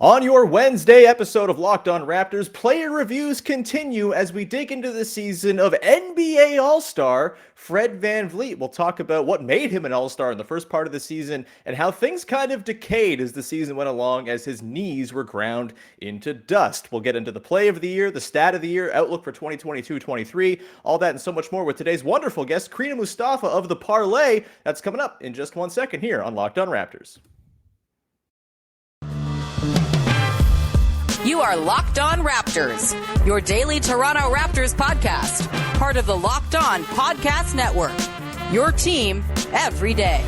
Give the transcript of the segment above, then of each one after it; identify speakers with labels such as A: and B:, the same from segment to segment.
A: On your Wednesday episode of Locked On Raptors, player reviews continue as we dig into the season of NBA All-Star Fred VanVleet. We'll talk about what made him an All-Star in the first part of the season and how things kind of decayed as the season went along as his knees were ground into dust. We'll get into the play of the year, the stat of the year, outlook for 2022-23, all that and so much more with today's wonderful guest, Crina Mustafa of the Parleh. That's coming up in just 1 second here on Locked On Raptors.
B: You are Locked On Raptors, your daily Toronto Raptors podcast, part of the Locked On Podcast Network, your team every day.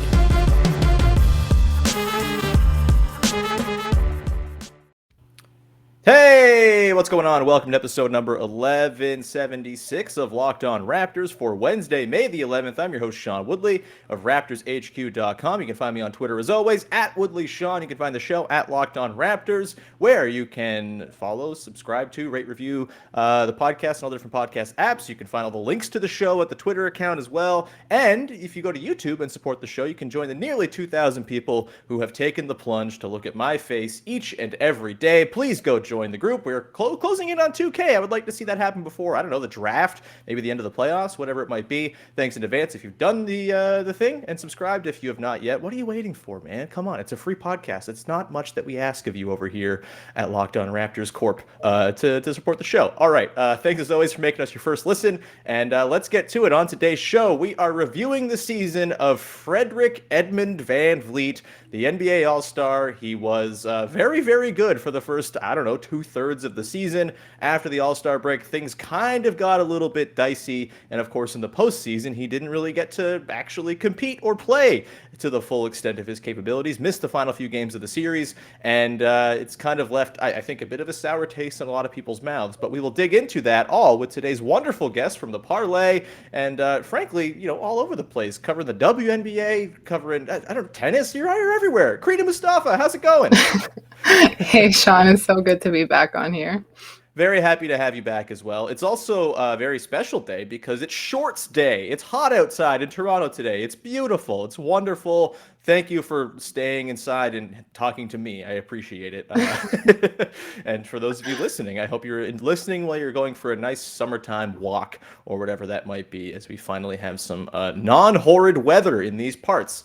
A: Hey, what's going on? Welcome to episode number 1176 of Locked On Raptors for Wednesday, May the 11th. I'm your host, Sean Woodley of RaptorsHQ.com. You can find me on Twitter as always, at WoodleySean. You can find the show at Locked On Raptors, where you can follow, subscribe to, rate, review the podcast and all the different podcast apps. You can find all the links to the show at the Twitter account as well. And if you go to YouTube and support the show, you can join the nearly 2,000 people who have taken the plunge to look at my face each and every day. Please go join the group. We're closing in on 2K. I would like to see that happen before, I don't know, the draft, maybe the end of the playoffs, whatever it might be. Thanks in advance if you've done the thing and subscribed if you have not yet. What are you waiting for, man? Come on, it's a free podcast. It's not much that we ask of you over here at Locked On Raptors Corp to support the show. All right, thanks as always for making us your first listen, and let's get to it. On today's show, we are reviewing the season of Frederick Edmund VanVleet, the NBA All-Star. He was very, very good for the first, I don't know, 2/3 of the season. After the All-Star break, things kind of got a little bit dicey, and of course in the postseason, he didn't really get to actually compete or play to the full extent of his capabilities, missed the final few games of the series, and it's kind of left, I think, a bit of a sour taste in a lot of people's mouths, but we will dig into that all with today's wonderful guest from the Parleh, and frankly, you know, all over the place, covering the WNBA, covering, I don't know, tennis, you're everywhere. Crina Mustafa, how's it going?
C: Hey, Sean, it's so good to be back on here.
A: Very happy to have you back as well. It's also a very special day because it's Shorts Day. It's hot outside in Toronto today. It's beautiful. It's wonderful. Thank you for staying inside and talking to me. I appreciate it. And for those of you listening, I hope you're listening while you're going for a nice summertime walk or whatever that might be as we finally have some non-horrid weather in these parts.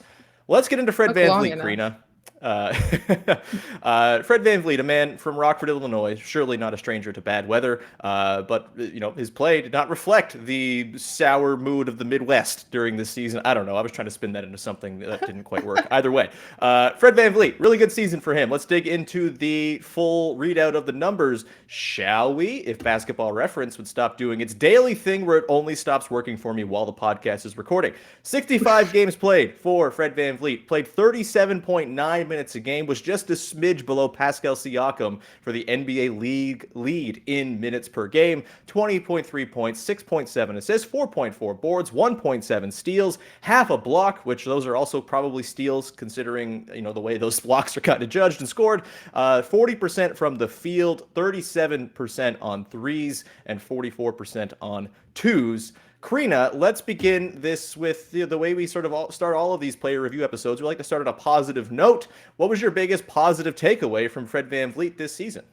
A: Let's get into Fred VanVleet, Crina. Fred VanVleet, a man from Rockford, Illinois, surely not a stranger to bad weather, but you know, his play did not reflect the sour mood of the Midwest during this season. I don't know. I was trying to spin that into something that didn't quite work. Either way, Fred VanVleet, really good season for him. Let's dig into the full readout of the numbers, shall we? If Basketball Reference would stop doing its daily thing where it only stops working for me while the podcast is recording. 65 games played for Fred VanVleet, played 37.9 minutes a game, was just a smidge below Pascal Siakam for the NBA league lead in minutes per game. 20.3 points, 6.7 assists, 4.4 boards, 1.7 steals, half a block, which those are also probably steals considering, you know, the way those blocks are kind of judged and scored. 40% from the field, 37% on threes, and 44% on twos. Crina, let's begin this with the way we sort of start all of these player review episodes. We like to start on a positive note. What was your biggest positive takeaway from Fred VanVleet this season?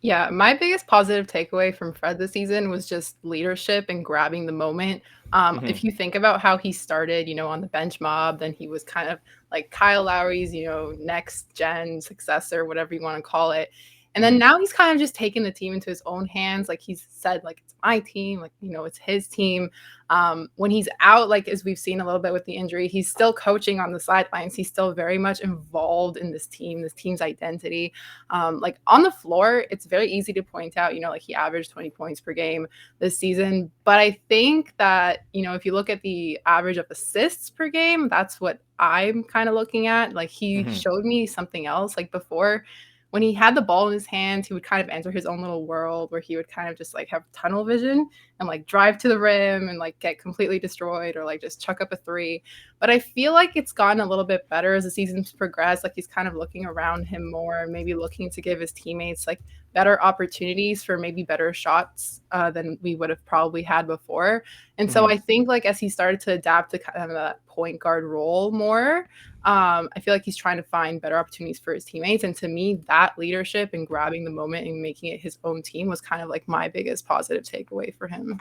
C: Yeah, my biggest positive takeaway from Fred this season was just leadership and grabbing the moment. If you think about how he started, you know, on the bench mob, then he was kind of like Kyle Lowry's, you know, next gen successor, whatever you want to call it. And then now he's kind of just taking the team into his own hands. Like he's said, like, it's my team, like, you know, it's his team. When he's out, like, as we've seen a little bit with the injury, he's still coaching on the sidelines. He's still very much involved in this team's identity. Like on the floor, it's very easy to point out, you know, like he averaged 20 points per game this season. But I think that, you know, if you look at the average of assists per game, that's what I'm kind of looking at. Like he showed me something else. Like before, when he had the ball in his hands, he would kind of enter his own little world where he would kind of just like have tunnel vision and like drive to the rim and like get completely destroyed or like just chuck up a three. But I feel like it's gotten a little bit better as the season's progressed. Like he's kind of looking around him more, maybe looking to give his teammates like better opportunities for maybe better shots than we would have probably had before. And so I think like as he started to adapt to kind of that point guard role more, I feel like he's trying to find better opportunities for his teammates. And to me, that leadership and grabbing the moment and making it his own team was kind of like my biggest positive takeaway for him.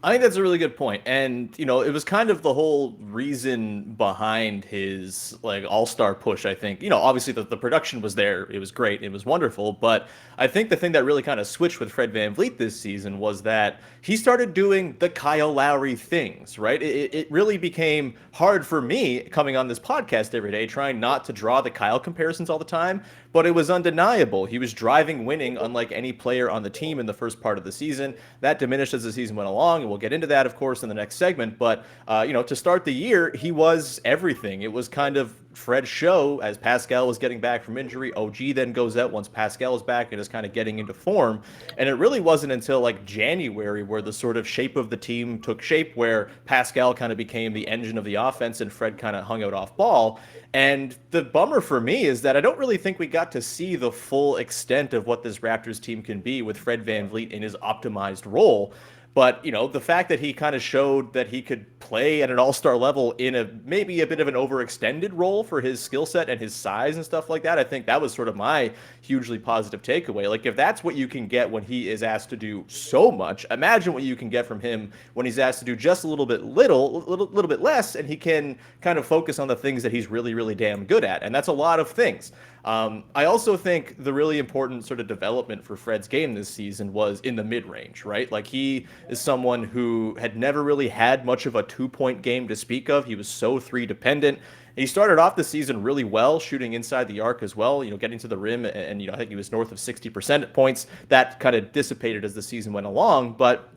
A: I think that's a really good point. And, it was kind of the whole reason behind his like all-star push, I think. Obviously the production was there. It was great. It was wonderful. But I think the thing that really kind of switched with Fred VanVleet this season was that he started doing the Kyle Lowry things, right? It really became hard for me coming on this podcast every day, trying not to draw the Kyle comparisons all the time, but it was undeniable. He was driving winning unlike any player on the team in the first part of the season. That diminished as the season went along, and we'll get into that, of course, in the next segment. But, to start the year, he was everything. It was kind of Fred's show as Pascal was getting back from injury. OG then goes out once Pascal is back and is kind of getting into form. And it really wasn't until like January where the sort of shape of the team took shape, where Pascal kind of became the engine of the offense and Fred kind of hung out off ball. And the bummer for me is that I don't really think we got to see the full extent of what this Raptors team can be with Fred VanVleet in his optimized role. But, the fact that he kind of showed that he could play at an all-star level in maybe a bit of an overextended role for his skill set and his size and stuff like that, I think that was sort of my hugely positive takeaway. Like, if that's what you can get when he is asked to do so much, imagine what you can get from him when he's asked to do just a little bit less, and he can kind of focus on the things that he's really, really damn good at. And that's a lot of things. I also think the really important sort of development for Fred's game this season was in the mid-range, right? Like, he is someone who had never really had much of a two-point game to speak of. He was so three-dependent. He started off the season really well, shooting inside the arc as well, getting to the rim, and I think he was north of 60% at points. That kind of dissipated as the season went along, but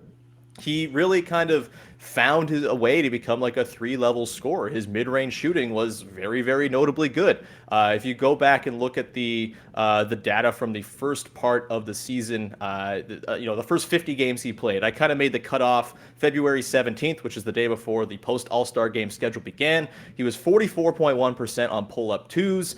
A: he really kind of found a way to become like a three-level scorer. His mid-range shooting was very, very notably good. If you go back and look at the data from the first part of the season, the first 50 games he played, I kind of made the cutoff February 17th, which is the day before the post-All-Star game schedule began. He was 44.1% on pull-up twos.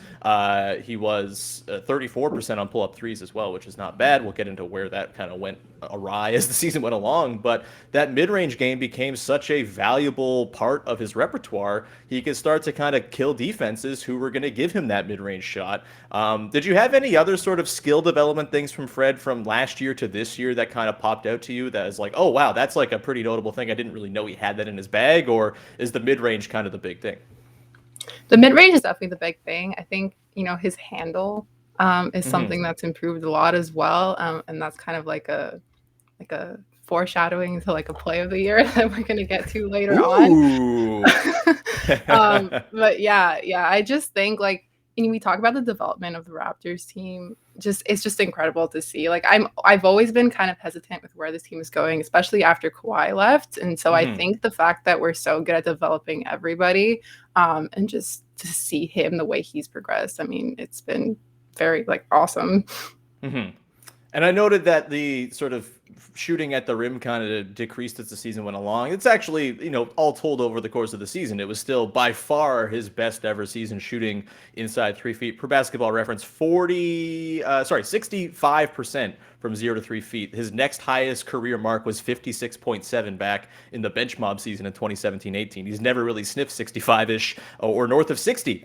A: He was 34% on pull-up threes as well, which is not bad. We'll get into where that kind of went awry as the season went along, but that mid-range game became such a valuable part of his repertoire. He could start to kind of kill defenses who were going to give him that mid-range shot. Did you have any other sort of skill development things from Fred from last year to this year that kind of popped out to you that is like, oh wow, that's like a pretty notable thing, I didn't really know he had that in his bag? Or is the mid-range kind of the big thing?
C: The mid-range is definitely the big thing. I think, his handle is something that's improved a lot as well. And that's kind of like a foreshadowing to like a play of the year that we're going to get to later on. But yeah, I just think like, we talk about the development of the Raptors team. It's just incredible to see. Like I've always been kind of hesitant with where this team is going, especially after Kawhi left. And so I think the fact that we're so good at developing everybody, and just to see him the way he's progressed, I mean, it's been very like awesome.
A: And I noted that the sort of shooting at the rim kind of decreased as the season went along. It's actually, all told over the course of the season, it was still by far his best ever season shooting inside 3 feet. Per Basketball Reference, 65% from 0 to 3 feet. His next highest career mark was 56.7 back in the bench mob season in 2017-18. He's never really sniffed 65-ish or north of 60,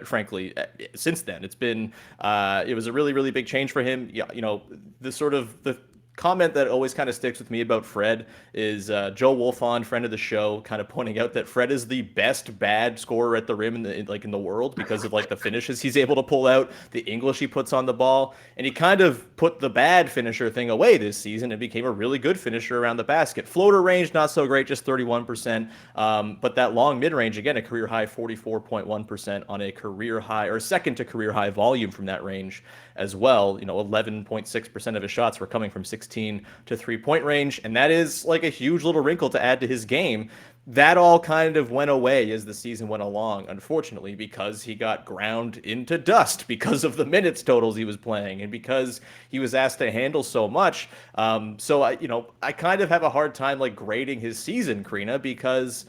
A: frankly, since then. It's been, it was a really, really big change for him. Yeah, the comment that always kind of sticks with me about Fred is Joe Wolfond, friend of the show, kind of pointing out that Fred is the best bad scorer at the rim in the world because of like the finishes he's able to pull out, the English he puts on the ball, and he kind of put the bad finisher thing away this season and became a really good finisher around the basket. Floater range, not so great, just 31%, but that long mid-range, again, a career high 44.1% on a career high, or second to career high volume from that range as well. 11.6% of his shots were coming from 16 to 3-point range, and that is like a huge little wrinkle to add to his game. That all kind of went away as the season went along, unfortunately, because he got ground into dust because of the minutes totals he was playing and because he was asked to handle so much. So I kind of have a hard time like grading his season, Crina, because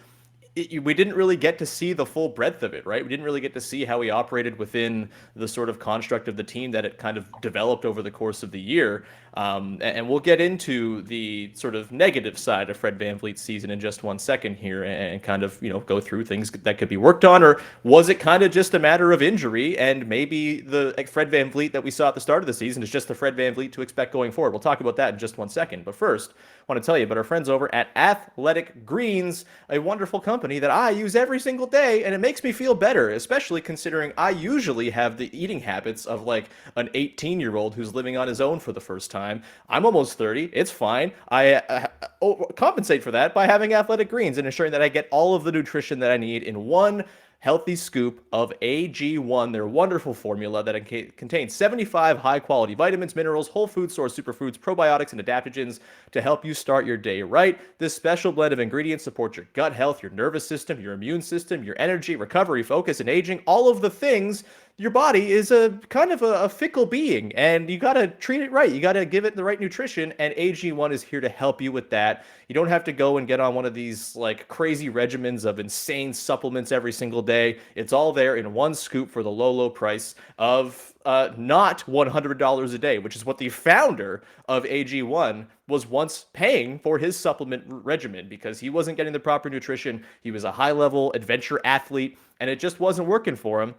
A: we didn't really get to see the full breadth of it, right? We didn't really get to see how he operated within the sort of construct of the team that it kind of developed over the course of the year. And we'll get into the sort of negative side of Fred VanVleet's season in just one second here, and kind of, go through things that could be worked on. Or was it kind of just a matter of injury, and maybe the Fred VanVleet that we saw at the start of the season is just the Fred VanVleet to expect going forward? We'll talk about that in just one second. But first, I want to tell you about our friends over at Athletic Greens, a wonderful company that I use every single day, and it makes me feel better, especially considering I usually have the eating habits of like an 18-year-old who's living on his own for the first time. I'm almost 30. It's fine. I compensate for that by having Athletic Greens and ensuring that I get all of the nutrition that I need in one healthy scoop of AG1, their wonderful formula that contains 75 high-quality vitamins, minerals, whole food source superfoods, probiotics, and adaptogens to help you start your day right. This special blend of ingredients supports your gut health, your nervous system, your immune system, your energy, recovery, focus, and aging, all of the things. Your body is a kind of a fickle being, and you got to treat it right. You got to give it the right nutrition, and AG1 is here to help you with that. You don't have to go and get on one of these like crazy regimens of insane supplements every single day. It's all there in one scoop for the low, low price of not $100 a day, which is what the founder of AG1 was once paying for his supplement regimen, because he wasn't getting the proper nutrition. He was a high-level adventure athlete, and it just wasn't working for him.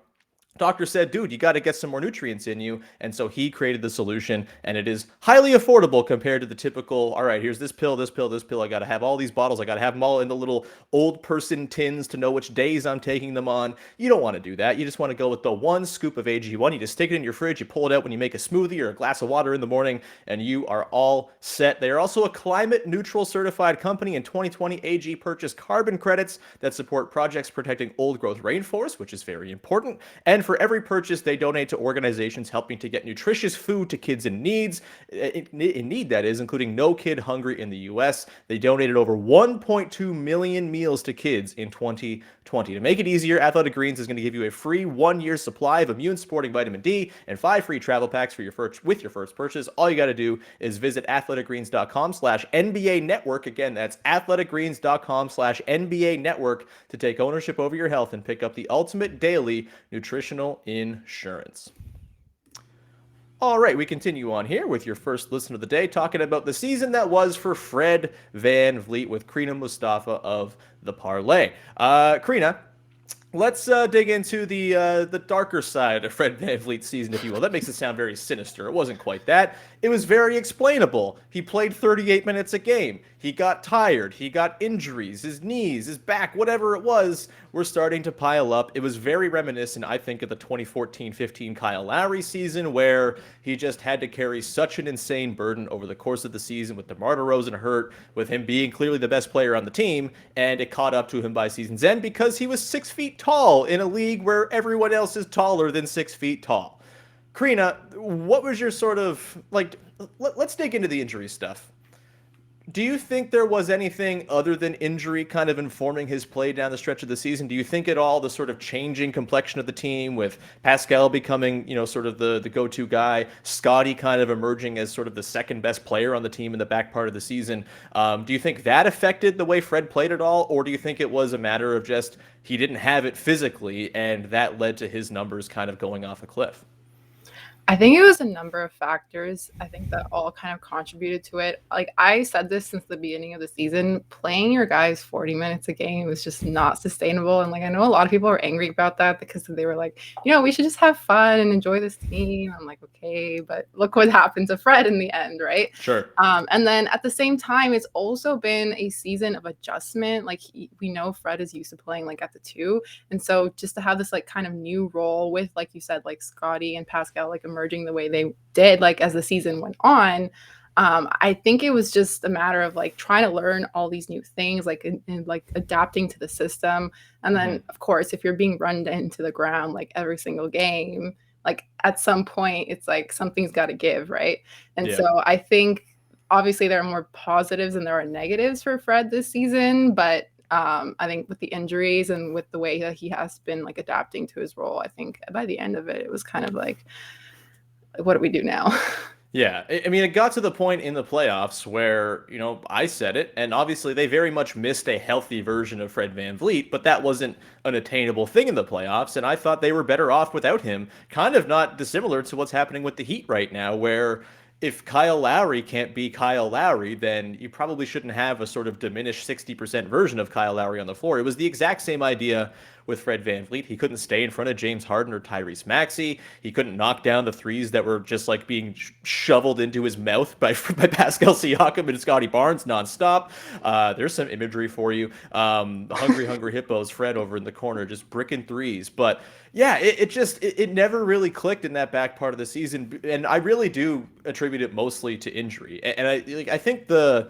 A: Doctor said, dude, you got to get some more nutrients in you. And so he created the solution, and it is highly affordable compared to the typical, all right, here's this pill, this pill, this pill. I got to have all these bottles. I got to have them all in the little old person tins to know which days I'm taking them on. You don't want to do that. You just want to go with the one scoop of AG1. You just stick it in your fridge. You pull it out when you make a smoothie or a glass of water in the morning, and you are all set. They are also a climate neutral certified company. In 2020, AG purchased carbon credits that support projects protecting old growth rainforests, which is very important. And for every purchase, they donate to organizations helping to get nutritious food to kids in need, that is, including No Kid Hungry in the U.S. They donated over 1.2 million meals to kids in 2020. To make it easier, Athletic Greens is going to give you a free 1-year supply of immune-supporting vitamin D and 5 free travel packs for your first purchase. All you got to do is visit athleticgreens.com/NBA Network. Again, that's athleticgreens.com/NBA Network to take ownership over your health and pick up the ultimate daily nutritional insurance. All right, we continue on here with your first listen of the day, talking about the season that was for Fred VanVleet with Crina Mustafa of the Parleh. Crina, let's dig into the darker side of Fred VanVleet's season, if you will. That makes it sound very sinister. It wasn't quite that. It was very explainable. He played 38 minutes a game. He got tired. He got injuries. His knees, his back, whatever it was, were starting to pile up. It was very reminiscent, I think, of the 2014-15 Kyle Lowry season, where he just had to carry such an insane burden over the course of the season, with DeMar DeRozan hurt, with him being clearly the best player on the team, and it caught up to him by season's end because he was 6 feet tall in a league where everyone else is taller than 6 feet tall. Crina, what was your sort of, like, let's dig into the injury stuff. Do you think there was anything other than injury kind of informing his play down the stretch of the season? Do you think at all the sort of changing complexion of the team, with Pascal becoming, sort of the go-to guy, Scottie kind of emerging as sort of the second best player on the team in the back part of the season, do you think that affected the way Fred played at all? Or do you think it was a matter of just he didn't have it physically, and that led to his numbers kind of going off a cliff?
C: I think it was a number of factors. I think that all kind of contributed to it. Like, I said this since the beginning of the season, playing your guys 40 minutes a game was just not sustainable. And like, I know a lot of people are angry about that because they were like, we should just have fun and enjoy this team. I'm like, okay, but look what happened to Fred in the end, right?
A: Sure.
C: And then at the same time, it's also been a season of adjustment. Like, we know Fred is used to playing like at the 2. And so just to have this like kind of new role with, like you said, like Scottie and Pascal, like emerging the way they did, like as the season went on, I think it was just a matter of like trying to learn all these new things, like and like adapting to the system. And then of course, if you're being run into the ground like every single game, like at some point it's like something's got to give, right? And so I think obviously there are more positives than there are negatives for Fred this season, but I think with the injuries and with the way that he has been like adapting to his role, I think by the end of it, it was kind of like, what do we do now?
A: Yeah, I mean, it got to the point in the playoffs where, I said it, and obviously they very much missed a healthy version of Fred VanVleet, but that wasn't an attainable thing in the playoffs, and I thought they were better off without him. Kind of not dissimilar to what's happening with the Heat right now, where if Kyle Lowry can't be Kyle Lowry, then you probably shouldn't have a sort of diminished 60% version of Kyle Lowry on the floor. It was the exact same idea with Fred VanVleet. He couldn't stay in front of James Harden or Tyrese Maxey. He couldn't knock down the threes that were just like being shoveled into his mouth by Pascal Siakam and Scotty Barnes nonstop. There's some imagery for you. Hungry Hippos, Fred over in the corner, just bricking threes. But yeah, it never really clicked in that back part of the season, and I really do attribute it mostly to injury. And I think there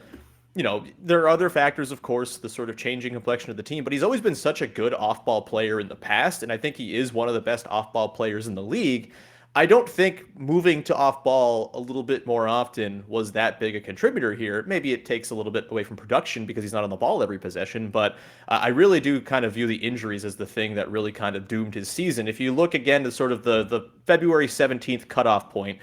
A: are other factors, of course, the sort of changing complexion of the team, but he's always been such a good off-ball player in the past, and I think he is one of the best off-ball players in the league. I don't think moving to off-ball a little bit more often was that big a contributor here. Maybe it takes a little bit away from production because he's not on the ball every possession, but I really do kind of view the injuries as the thing that really kind of doomed his season. If you look again to sort of the February 17th cutoff point,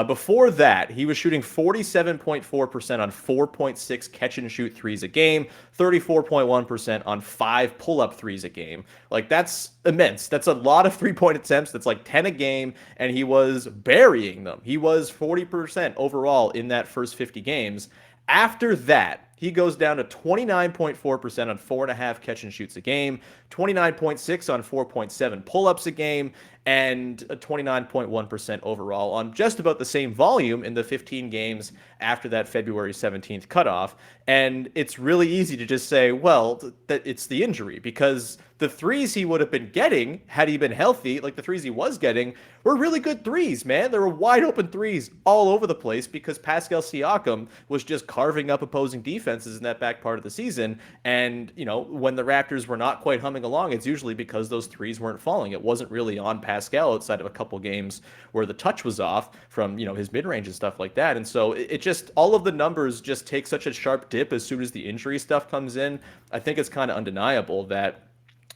A: before that, he was shooting 47.4% on 4.6 catch and shoot threes a game, 34.1% on 5 pull-up threes a game. Like, that's immense. That's a lot of three-point attempts. That's like 10 a game, and he was burying them. He was 40% overall in that first 50 games. After that, he goes down to 29.4% on 4.5 catch and shoots a game, 29.6 on 4.7 pull-ups a game, and a 29.1% overall on just about the same volume in the 15 games after that February 17th cutoff. And it's really easy to just say, well, that it's the injury, because the threes he would have been getting had he been healthy, like the threes he was getting, were really good threes, man. There were wide open threes all over the place because Pascal Siakam was just carving up opposing defenses in that back part of the season. And, when the Raptors were not quite humming along, it's usually because those threes weren't falling. It wasn't really on Pascal outside of a couple games where the touch was off from, his mid-range and stuff like that. And so it just, all of the numbers just take such a sharp dip as soon as the injury stuff comes in. I think it's kind of undeniable that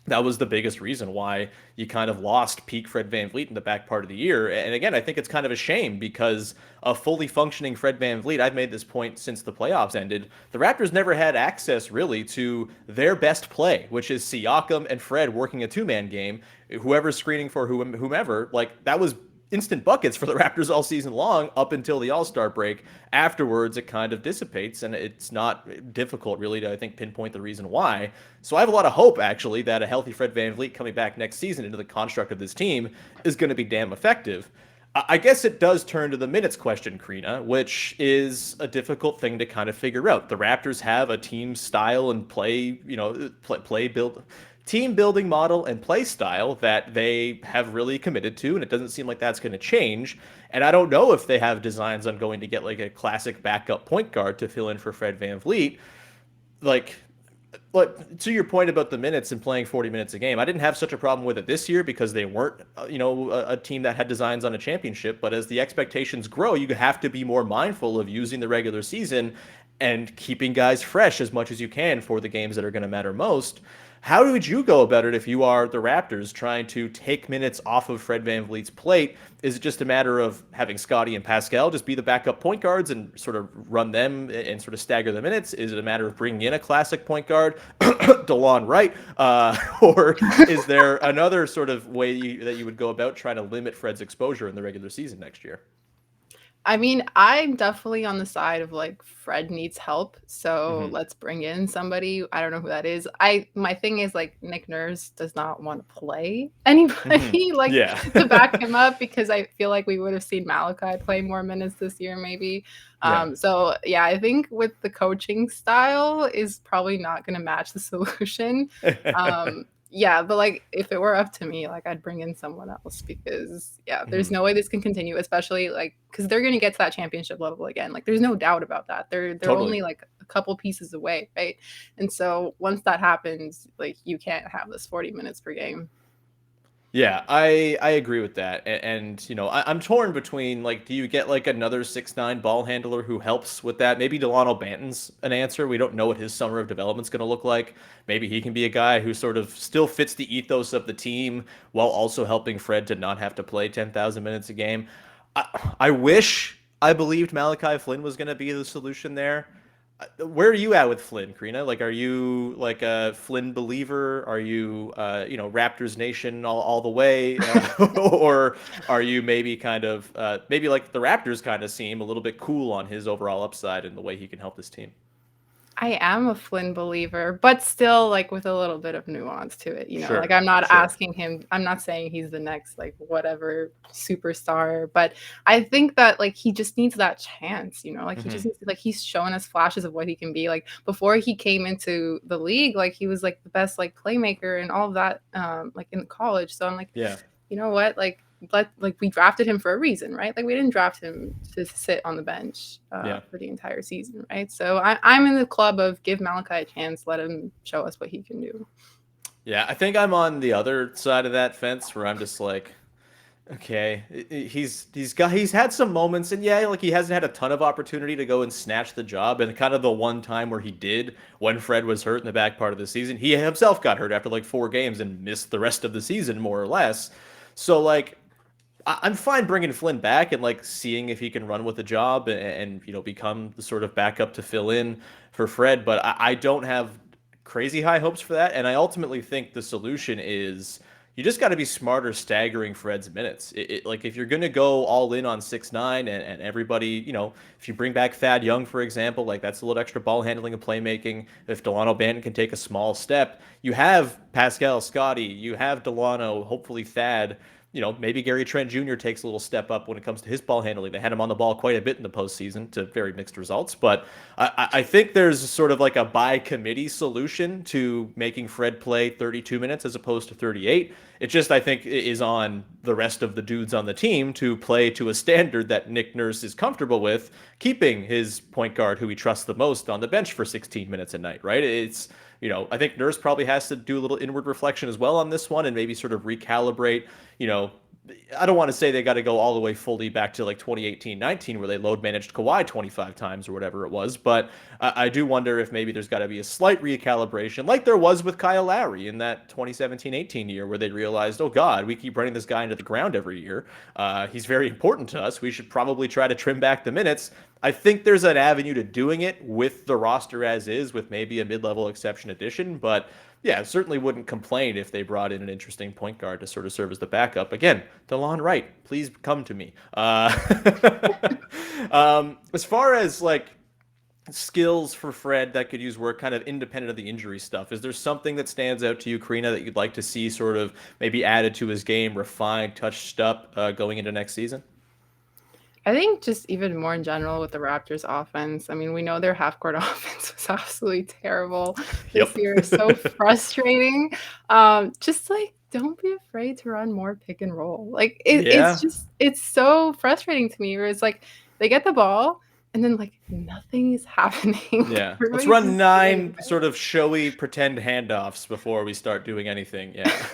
A: was the biggest reason why you kind of lost peak Fred VanVleet in the back part of the year. And again, I think it's kind of a shame because a fully functioning Fred VanVleet, I've made this point since the playoffs ended, the Raptors never had access really to their best play, which is Siakam and Fred working a two-man game, whoever's screening for whomever. Like, that was instant buckets for the Raptors all season long up until the All-Star break. Afterwards, it kind of dissipates, and it's not difficult really to, I think, pinpoint the reason why. So I have a lot of hope, actually, that a healthy Fred VanVleet coming back next season into the construct of this team is going to be damn effective. I guess it does turn to the minutes question, Crina, which is a difficult thing to kind of figure out. The Raptors have a team style and team building model and play style that they have really committed to, and it doesn't seem like that's going to change. And I don't know if they have designs on going to get like a classic backup point guard to fill in for Fred VanVleet. Like to your point about the minutes and playing 40 minutes a game, I didn't have such a problem with it this year because they weren't, a team that had designs on a championship. But as the expectations grow, you have to be more mindful of using the regular season and keeping guys fresh as much as you can for the games that are going to matter most. How would you go about it if you are the Raptors trying to take minutes off of Fred VanVleet's plate? Is it just a matter of having Scotty and Pascal just be the backup point guards and sort of run them and sort of stagger the minutes? Is it a matter of bringing in a classic point guard, DeLon Wright? Or is there another sort of way that you would go about trying to limit Fred's exposure in the regular season next year?
C: I mean, I'm definitely on the side of like Fred needs help, so let's bring in somebody. I don't know who that is. My thing is like Nick Nurse does not want to play anybody to back him up because I feel like we would have seen Malachi play more minutes this year maybe. So yeah, I think with the coaching style is probably not going to match the solution. Yeah, but like if it were up to me, like I'd bring in someone else because there's no way this can continue, especially like because they're gonna get to that championship level again. Like there's no doubt about that. They're
A: Totally.
C: only like a couple pieces away, right? And so once that happens, like you can't have this 40 minutes per game.
A: Yeah, I agree with that. And I'm torn between, like, do you get like another 6'9" ball handler who helps with that? Maybe Delano Banton's an answer. We don't know what his summer of development's going to look like. Maybe he can be a guy who sort of still fits the ethos of the team while also helping Fred to not have to play 10,000 minutes a game. I wish I believed Malachi Flynn was going to be the solution there. Where are you at with Flynn, Crina? Like, are you like a Flynn believer? Are you, Raptors Nation all the way, or are you maybe kind of maybe like the Raptors kind of seem a little bit cool on his overall upside and the way he can help this team?
C: I am a Flynn believer, but still like with a little bit of nuance to it, Like
A: Sure,
C: I'm not
A: sure.
C: asking him, I'm not saying he's the next like whatever superstar, but I think that like he just needs that chance, Like he just
A: Hmm.
C: needs to, like he's showing us flashes of what he can be. Like before he came into the league, like he was like the best like playmaker and all of that like in college. So I'm like,
A: Yeah,
C: you know what? Like we drafted him for a reason, right? Like we didn't draft him to sit on the bench
A: yeah.
C: for the entire season, right? So I'm in the club of give Malachi a chance, let him show us what he can do.
A: Yeah, I think I'm on the other side of that fence where I'm just like, okay, he's had some moments, and yeah, like he hasn't had a ton of opportunity to go and snatch the job. And kind of the one time where he did, when Fred was hurt in the back part of the season, he himself got hurt after like 4 games and missed the rest of the season more or less. So like, I'm fine bringing Flynn back and like seeing if he can run with the job and become the sort of backup to fill in for Fred. But I don't have crazy high hopes for that. And I ultimately think the solution is you just got to be smarter staggering Fred's minutes. Like if you're going to go all in on 6'9" and everybody, if you bring back Thad Young, for example, like that's a little extra ball handling and playmaking. If Delano Banton can take a small step, you have Pascal Scotty, you have Delano, hopefully Thad. Maybe Gary Trent Jr. takes a little step up when it comes to his ball handling. They had him on the ball quite a bit in the postseason to very mixed results. But I think there's sort of like a by committee solution to making Fred play 32 minutes as opposed to 38. It just, I think, is on the rest of the dudes on the team to play to a standard that Nick Nurse is comfortable with, keeping his point guard, who he trusts the most, on the bench for 16 minutes a night, right? I think Nurse probably has to do a little inward reflection as well on this one and maybe sort of recalibrate. you know, I don't want to say they got to go all the way fully back to like 2018-19 where they load managed Kawhi 25 times or whatever it was, but I do wonder if maybe there's got to be a slight recalibration like there was with Kyle Lowry in that 2017-18 year where they realized, oh God, we keep running this guy into the ground every year. He's very important to us. We should probably try to trim back the minutes. I think there's an avenue to doing it with the roster as is, with maybe a mid-level exception addition, but yeah, certainly wouldn't complain if they brought in an interesting point guard to sort of serve as the backup. Again, DeLon Wright, please come to me. As far as like skills for Fred that could use work kind of independent of the injury stuff, is there something that stands out to you, Crina, that you'd like to see sort of maybe added to his game, refined, touched up going into next season?
C: I think just even more in general with the Raptors offense. I mean, we know their half court offense was absolutely terrible this
A: Yep.
C: year. So frustrating. Just like don't be afraid to run more pick and roll. Like
A: Yeah.
C: it's so frustrating to me where it's like they get the ball and then like nothing is happening.
A: Yeah. Let's
C: Everybody's
A: run
C: just sitting
A: 9
C: there.
A: sort of showy pretend handoffs before we start doing anything. Yeah.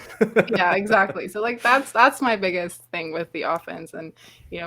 C: Yeah, exactly. So like that's my biggest thing with the offense, and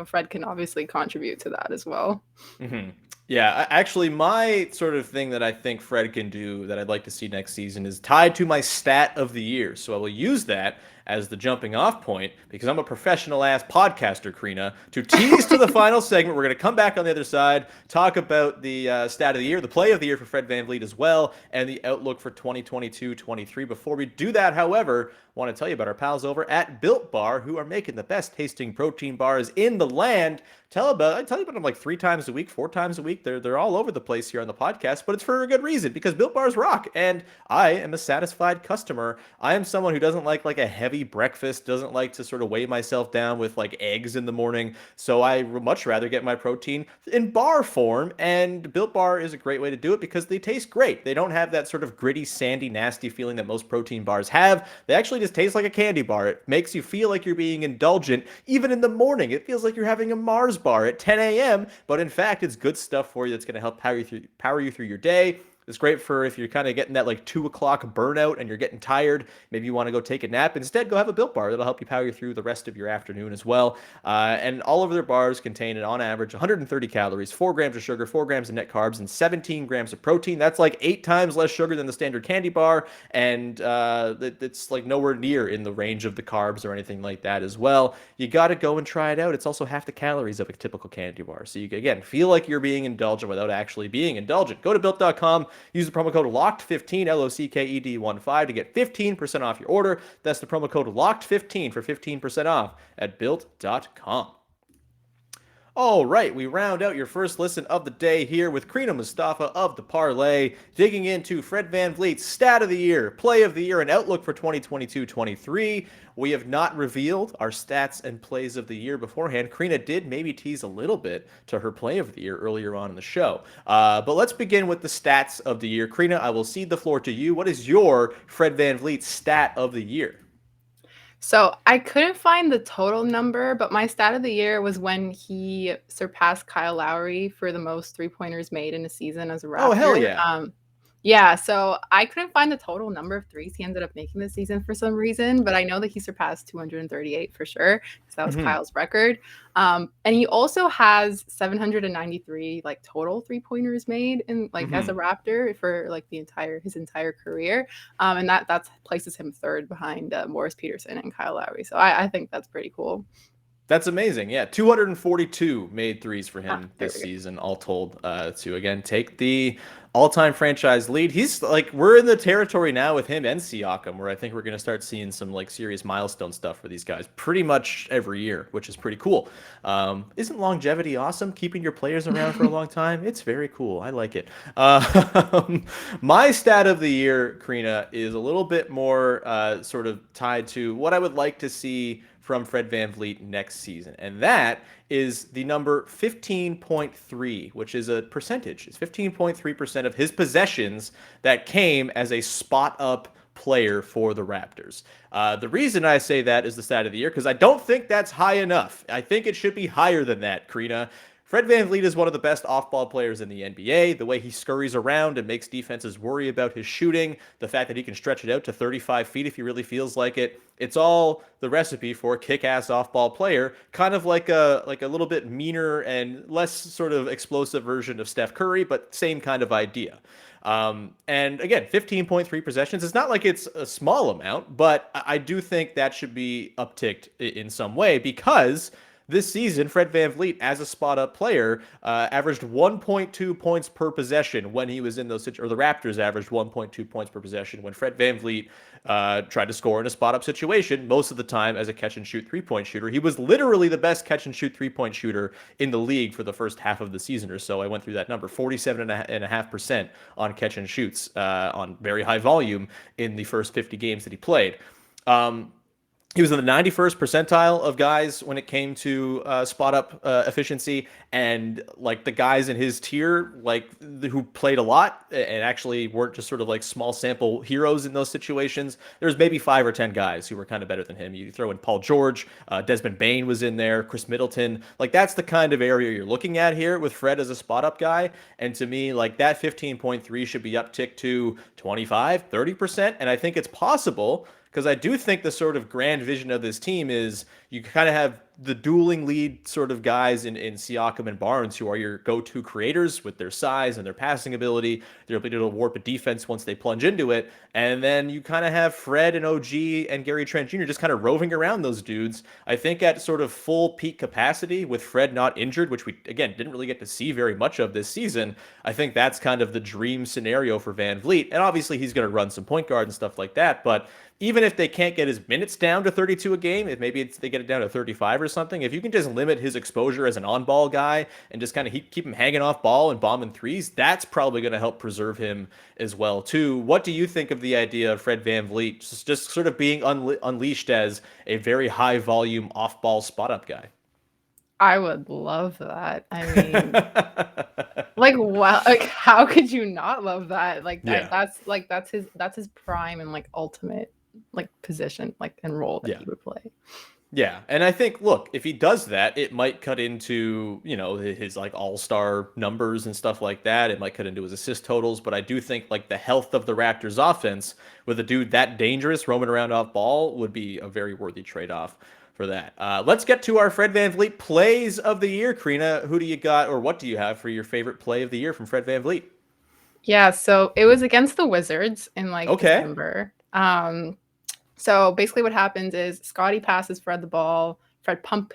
C: Fred can obviously contribute to that as well.
A: Hmm. Yeah, actually, my sort of thing that I think Fred can do that I'd like to see next season is tied to my stat of the year. So I will use that as the jumping off point because I'm a professional ass podcaster, Crina, to tease to the final segment. We're going to come back on the other side, talk about the stat of the year, the play of the year for Fred VanVleet as well, and the outlook for 2022-23. Before we do that, however, I want to tell you about our pals over at Built Bar, who are making the best tasting protein bars in the land. I tell you about them like 3 times a week, 4 times a week. They're all over the place here on the podcast, but it's for a good reason because Built Bars rock. And I am a satisfied customer. I am someone who doesn't like a heavy breakfast, doesn't like to sort of weigh myself down with like eggs in the morning. So I would much rather get my protein in bar form. And Built Bar is a great way to do it because they taste great. They don't have that sort of gritty, sandy, nasty feeling that most protein bars have. They actually just taste like a candy bar. It makes you feel like you're being indulgent even in the morning. It feels like you're having a Mars bar at 10 a.m., but in fact, it's good stuff for you that's going to help power you through your day. It's great for if you're kind of getting that like 2 o'clock burnout and you're getting tired. Maybe you want to go take a nap. Instead, go have a Built Bar. That'll help you power through the rest of your afternoon as well. And all of their bars contain, on average, 130 calories, 4 grams of sugar, 4 grams of net carbs, and 17 grams of protein. That's like 8 times less sugar than the standard candy bar, and it's like nowhere near in the range of the carbs or anything like that as well. You got to go and try it out. It's also half the calories of a typical candy bar. So you, again, feel like you're being indulgent without actually being indulgent. Go to Built.com, use the promo code LOCKED15, LOCKED15 to get 15% off your order. That's the promo code LOCKED15 for 15% off at Built.com. All right, we round out your first listen of the day here with Crina Mustafa of the Parleh, digging into Fred VanVleet's Stat of the Year, Play of the Year, and Outlook for 2022-23. We have not revealed our stats and plays of the year beforehand. Crina did maybe tease a little bit to her Play of the Year earlier on in the show. But let's begin with the Stats of the Year. Crina, I will cede the floor to you. What is your Fred VanVleet Stat of the Year?
C: So I couldn't find the total number, but my stat of the year was when he surpassed Kyle Lowry for the most three-pointers made in a season as a Raptor.
A: Oh, hell yeah.
C: Yeah, so I couldn't find the total number of threes he ended up making this season for some reason, but I know that he surpassed 238 for sure, because that was Kyle's record. And he also has 793 like total three-pointers made in like as a Raptor for like his entire career. And that places him third behind Morris Peterson and Kyle Lowry. So I think that's pretty cool.
A: That's amazing. Yeah, 242 made threes for him this season, all told, to again take the all-time franchise lead. He's like, we're in the territory now with him and Siakam, where I think we're going to start seeing some like serious milestone stuff for these guys pretty much every year, which is pretty cool. Isn't longevity awesome? Keeping your players around for a long time? It's very cool. I like it. My stat of the year, Crina, is a little bit more sort of tied to what I would like to see from Fred VanVleet next season. And that is the number 15.3, which is a percentage. It's 15.3% of his possessions that came as a spot-up player for the Raptors. The reason I say that is the stat of the year, because I don't think that's high enough. I think it should be higher than that, Crina. Fred VanVleet is one of the best off-ball players in the NBA. The way he scurries around and makes defenses worry about his shooting, the fact that he can stretch it out to 35 feet if he really feels like it, it's all the recipe for a kick-ass off-ball player, kind of like a little bit meaner and less sort of explosive version of Steph Curry, but same kind of idea. And again, 15.3 possessions. It's not like it's a small amount, but I do think that should be upticked in some way, because this season, Fred VanVleet, as a spot-up player, averaged 1.2 points per possession when he was in those situations, or the Raptors averaged 1.2 points per possession when Fred VanVleet tried to score in a spot-up situation, most of the time as a catch-and-shoot three-point shooter. He was literally the best catch-and-shoot three-point shooter in the league for the first half of the season or so. I went through that number, 47.5% on catch-and-shoots on very high volume in the first 50 games that he played. He was in the 91st percentile of guys when it came to spot-up efficiency, and like the guys in his tier, like who played a lot and actually weren't just sort of like small sample heroes in those situations. There's maybe 5 or 10 guys who were kind of better than him. You throw in Paul George, Desmond Bane was in there, Chris Middleton. Like that's the kind of area you're looking at here with Fred as a spot-up guy. And to me, like that 15.3 should be upticked to 25, 30%. And I think it's possible, because I do think the sort of grand vision of this team is you kind of have the dueling lead sort of guys in Siakam and Barnes, who are your go-to creators with their size and their passing ability, their ability to warp a defense once they plunge into it. And then you kind of have Fred and OG and Gary Trent Jr. just kind of roving around those dudes. I think at sort of full peak capacity with Fred not injured, which we, again, didn't really get to see very much of this season, I think that's kind of the dream scenario for VanVleet. And obviously he's going to run some point guard and stuff like that, but even if they can't get his minutes down to 32 a game, if maybe they get it down to 35 or something, if you can just limit his exposure as an on-ball guy and just kind of keep him hanging off ball and bombing threes, that's probably going to help preserve him as well, too. What do you think of the idea of Fred VanVleet just sort of being unleashed as a very high-volume off-ball spot-up guy?
C: I would love that. I mean, like, wow, like how could you not love that? Like that's his prime and like ultimate like position, like and role that he would play.
A: Yeah, and I think, look, if he does that, it might cut into, his like all-star numbers and stuff like that. It might cut into his assist totals, but I do think like the health of the Raptors offense with a dude that dangerous roaming around off ball would be a very worthy trade-off for that. Let's get to our Fred VanVleet plays of the year. Crina, who do you got, or what do you have for your favorite play of the year from Fred VanVleet?
C: Yeah, so it was against the Wizards in like
A: Okay.
C: December. So basically, what happens is Scotty passes Fred the ball. Fred pump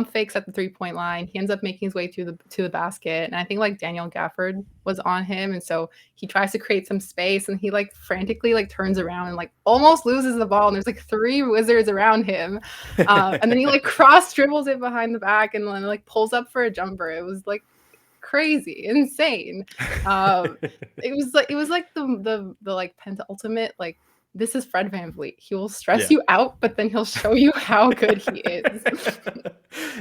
C: fakes at the 3-point line. He ends up making his way to the basket, and I think like Daniel Gafford was on him, and so he tries to create some space, and he like frantically like turns around and like almost loses the ball, and there's like 3 Wizards around him, and then he like cross dribbles it behind the back, and then like pulls up for a jumper. It was like crazy, insane. It was like the like penultimate like this is Fred VanVleet. He will stress
A: Yeah.
C: you out, but then he'll show you how good he is.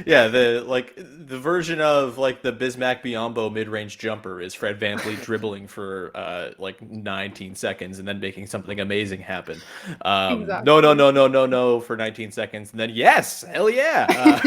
A: Yeah, the version of like the Bismack Biyombo mid-range jumper is Fred VanVleet dribbling for like 19 seconds and then making something amazing happen. No, no,
C: Exactly.
A: no, no, no, no for 19 seconds, and then yes, hell yeah.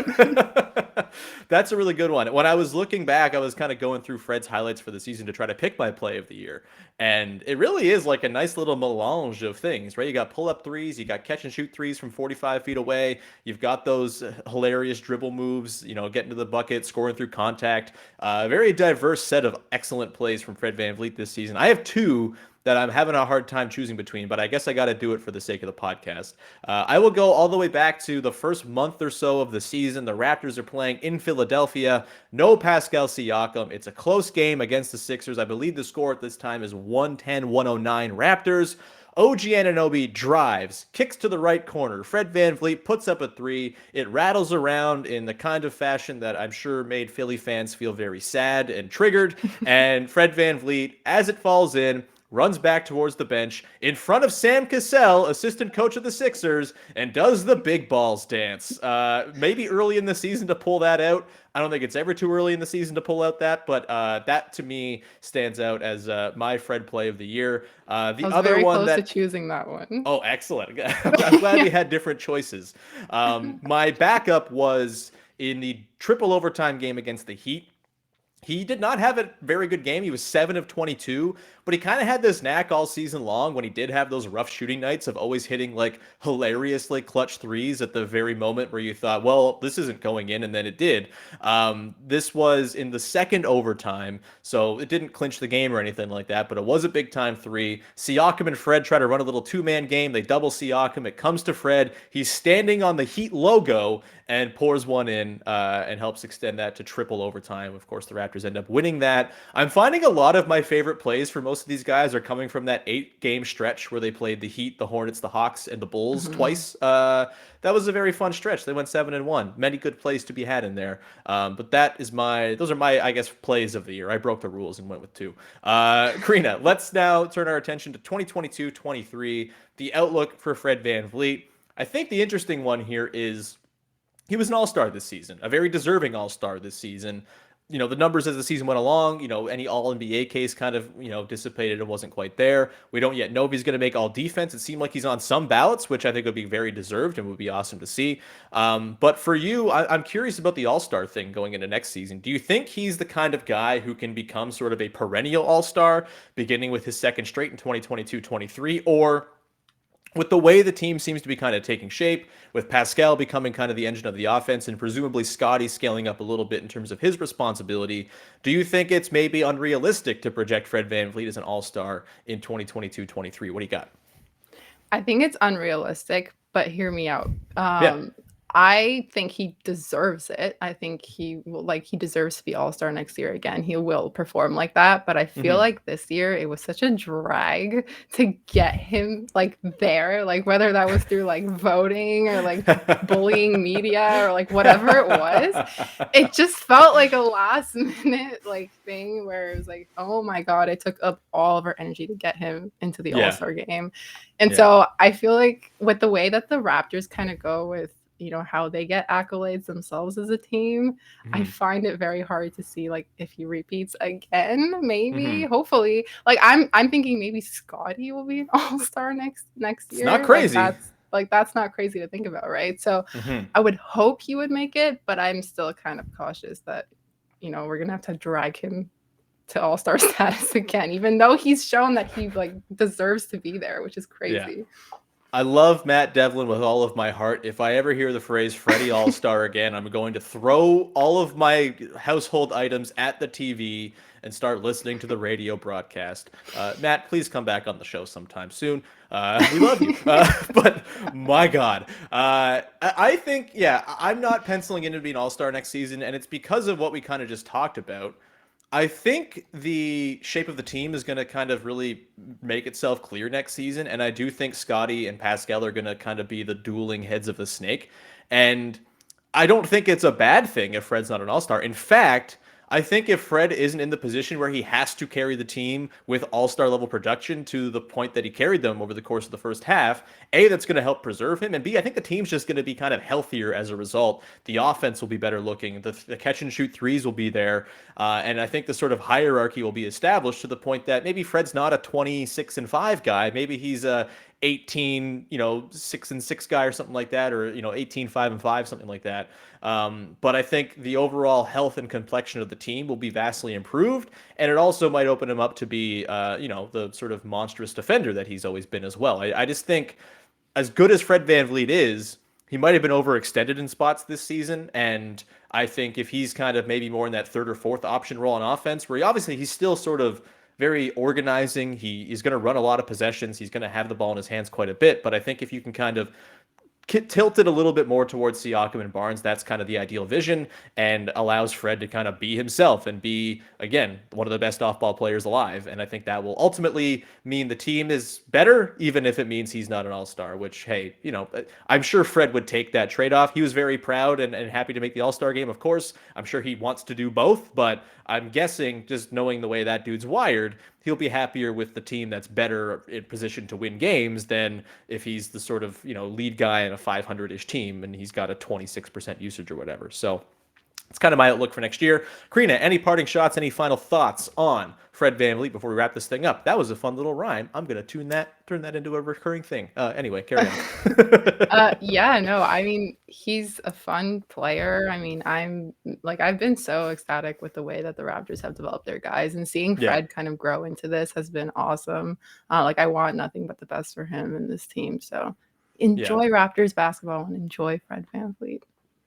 A: That's a really good one. When I was looking back, I was kind of going through Fred's highlights for the season to try to pick my play of the year. And it really is like a nice little melange of things, right? You got pull-up threes, you got catch and shoot threes from 45 feet away. You've got those hilarious dribble moves, getting to the bucket, scoring through contact. A very diverse set of excellent plays from Fred VanVleet this season. I have two that I'm having a hard time choosing between, but I guess I got to do it for the sake of the podcast. I will go all the way back to the first month or so of the season. The Raptors are playing in Philadelphia. No Pascal Siakam. It's a close game against the Sixers. I believe the score at this time is 110-109 Raptors. OG Anunoby drives, kicks to the right corner. Fred VanVleet puts up a three. It rattles around in the kind of fashion that I'm sure made Philly fans feel very sad and triggered. And Fred VanVleet, as it falls in, runs back towards the bench in front of Sam Cassell, assistant coach of the Sixers, and does the big balls dance. Maybe early in the season to pull that out. I don't think it's ever too early in the season to pull out that, but that to me stands out as my Fred play of the year. The
C: I was
A: other
C: very
A: one
C: close to
A: that
C: choosing that one.
A: Oh, excellent. I'm glad
C: Yeah.
A: we had different choices. My backup was in the triple overtime game against the Heat. He did not have a very good game. He was 7 of 22, but he kind of had this knack all season long when he did have those rough shooting nights of always hitting like hilariously clutch threes at the very moment where you thought, well, this isn't going in, and then it did. This was in the second overtime, so it didn't clinch the game or anything like that, but it was a big time three. Siakam and Fred try to run a little two-man game. They double Siakam. It comes to Fred. He's standing on the Heat logo and pours one in and helps extend that to triple overtime. Of course, the Raptors end up winning that. I'm finding a lot of my favorite plays for most of these guys are coming from that 8-game stretch where they played the Heat, the Hornets, the Hawks, and the Bulls twice. That was a very fun stretch. They went 7-1. Many good plays to be had in there. But those are my, I guess, plays of the year. I broke the rules and went with two. Crina, let's now turn our attention to 2022-23, the outlook for Fred VanVleet. I think the interesting one here is he was an all-star this season, a very deserving all-star this season. The numbers as the season went along, any all-NBA case kind of, dissipated and wasn't quite there. We don't yet know if he's going to make all-defense. It seemed like he's on some ballots, which I think would be very deserved and would be awesome to see. But for you, I'm curious about the all-star thing going into next season. Do you think he's the kind of guy who can become sort of a perennial all-star, beginning with his second straight in 2022-23, or with the way the team seems to be kind of taking shape, with Pascal becoming kind of the engine of the offense and presumably Scotty scaling up a little bit in terms of his responsibility, do you think it's maybe unrealistic to project Fred VanVleet as an all-star in 2022-23? What do you got?
C: I think it's unrealistic, but hear me out.
A: Yeah.
C: I think he deserves it. I think he deserves to be all-star next year again. He will perform like that, but I feel like this year it was such a drag to get him like there, like whether that was through like voting or like bullying media or like whatever it was. It just felt like a last minute like thing where it was like, oh my God, it took up all of our energy to get him into the All-Star game. And so I feel like with the way that the Raptors kind of go with how they get accolades themselves as a team, I find it very hard to see like if he repeats again, maybe, hopefully. Like I'm thinking maybe Scotty will be an all-star next year.
A: It's not crazy.
C: Like, Like, that's not crazy to think about, right? So
A: Mm-hmm.
C: I would hope he would make it, but I'm still kind of cautious that, we're gonna have to drag him to all-star status again, even though he's shown that he like deserves to be there, which is
A: Yeah.
C: crazy.
A: I love Matt Devlin with all of my heart. If I ever hear the phrase Freddie All-Star again, I'm going to throw all of my household items at the TV and start listening to the radio broadcast. Matt, please come back on the show sometime soon. We love you. But my God, I think, yeah, I'm not penciling in to be an All-Star next season, and it's because of what we kind of just talked about. I think the shape of the team is going to kind of really make itself clear next season, and I do think Scotty and Pascal are going to kind of be the dueling heads of the snake. And I don't think it's a bad thing if Fred's not an all-star. In fact, I think if Fred isn't in the position where he has to carry the team with all-star level production to the point that he carried them over the course of the first half, A, that's going to help preserve him, and B, I think the team's just going to be kind of healthier as a result. The offense will be better looking. The catch and shoot threes will be there. And I think the sort of hierarchy will be established to the point that maybe Fred's not a 26-5 guy. Maybe he's a 18, 6-6 guy or something like that, or 18-5-5, something like that. But I think the overall health and complexion of the team will be vastly improved, and it also might open him up to be, the sort of monstrous defender that he's always been as well. I just think, as good as Fred VanVleet is, he might have been overextended in spots this season, and I think if he's kind of maybe more in that third or fourth option role on offense, where he's still sort of very organizing. He's going to run a lot of possessions. He's going to have the ball in his hands quite a bit. But I think if you can kind of tilted a little bit more towards Siakam and Barnes, that's kind of the ideal vision, and allows Fred to kind of be himself and be, again, one of the best off-ball players alive. And I think that will ultimately mean the team is better, even if it means he's not an all-star, which, hey, I'm sure Fred would take that trade-off. He was very proud and happy to make the all-star game, of course. I'm sure he wants to do both, but I'm guessing, just knowing the way that dude's wired, he'll be happier with the team that's better in position to win games than if he's the sort of, lead guy in a 500-ish team and he's got a 26% usage or whatever. So it's kind of my outlook for next year. Crina, any parting shots, any final thoughts on Fred VanVleet before we wrap this thing up? That was a fun little rhime. I'm going to turn that into a recurring thing. Anyway, carry on.
C: Yeah, no, I mean, he's a fun player. I mean, I've been so ecstatic with the way that the Raptors have developed their guys, and seeing Fred kind of grow into this has been awesome. I want nothing but the best for him and this team. So enjoy Raptors basketball and enjoy Fred VanVleet.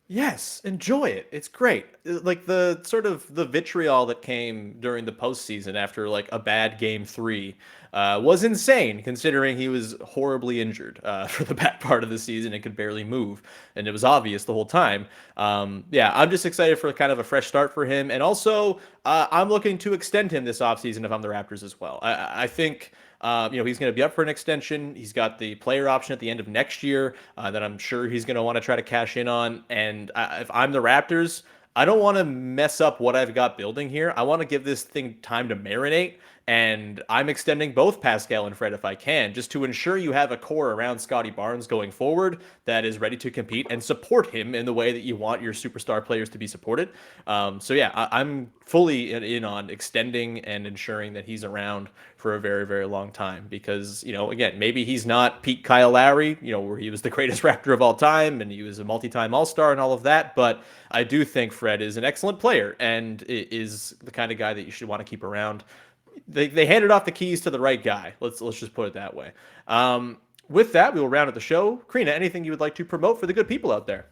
A: Yes, enjoy it. It's great. Like the sort of the vitriol that came during the postseason after like a bad game 3 was insane, considering he was horribly injured for the back part of the season and could barely move, and it was obvious the whole time. I'm just excited for kind of a fresh start for him, and also I'm looking to extend him this offseason if I'm the Raptors as well. I think. He's going to be up for an extension. He's got the player option at the end of next year that I'm sure he's going to want to try to cash in on. And if I'm the Raptors, I don't want to mess up what I've got building here. I want to give this thing time to marinate. And I'm extending both Pascal and Fred if I can, just to ensure you have a core around Scotty Barnes going forward that is ready to compete and support him in the way that you want your superstar players to be supported. I'm fully in on extending and ensuring that he's around for a very, very long time because, again, maybe he's not peak Kyle Lowry, where he was the greatest Raptor of all time and he was a multi-time All-Star and all of that. But I do think Fred is an excellent player and is the kind of guy that you should want to keep around. They handed off the keys to the right guy. Let's just put it that way. With that, we will round out the show. Crina, anything you would like to promote for the good people out there?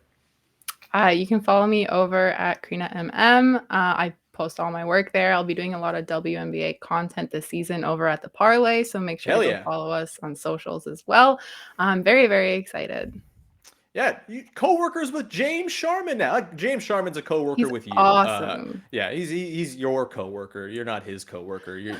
C: You can follow me over at Crina MM. I post all my work there. I'll be doing a lot of WNBA content this season over at the Parleh, so make sure to follow us on socials as well. I'm very, very excited.
A: Yeah, co-workers with James Sharman now. Like, James Sharman's a co-worker with you.
C: Awesome.
A: He's your co-worker. You're not his co-worker. You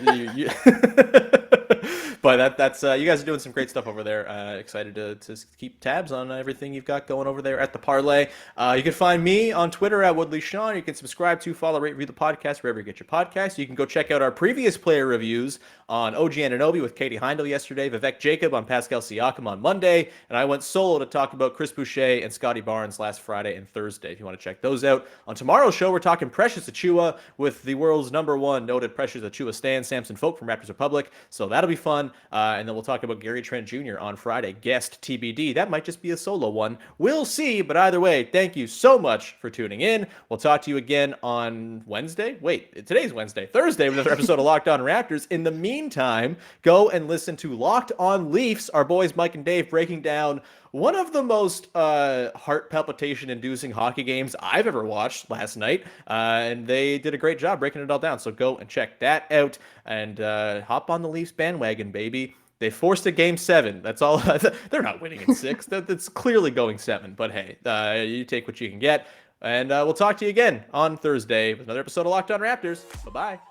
A: But that's you guys are doing some great stuff over there. Excited to keep tabs on everything you've got going over there at the Parleh. You can find me on Twitter at Woodley Sean. You can subscribe to, follow, rate, review the podcast wherever you get your podcasts. You can go check out our previous player reviews on OG Anunoby with Katie Heindel yesterday, Vivek Jacob on Pascal Siakam on Monday, and I went solo to talk about Chris Boucher and Scotty Barnes last Friday and Thursday, if you want to check those out. On tomorrow's show, we're talking Precious Achiuwa with the world's #1 noted Precious Achiuwa stan, Samson Folk from Raptors Republic, so that'll be fun. And then we'll talk about Gary Trent Jr. on Friday. Guest TBD. That might just be a solo one. We'll see. But either way, thank you so much for tuning in. We'll talk to you again on Wednesday. Wait, today's Wednesday. Thursday with another episode of Locked On Raptors. In the meantime, go and listen to Locked On Leafs. Our boys Mike and Dave breaking down one of the most heart palpitation-inducing hockey games I've ever watched last night, and they did a great job breaking it all down. So go and check that out, and hop on the Leafs bandwagon, baby. They forced a game 7. That's all. They're not winning in 6. That's clearly going 7. But hey, you take what you can get, and we'll talk to you again on Thursday with another episode of Locked On Raptors. Bye-bye.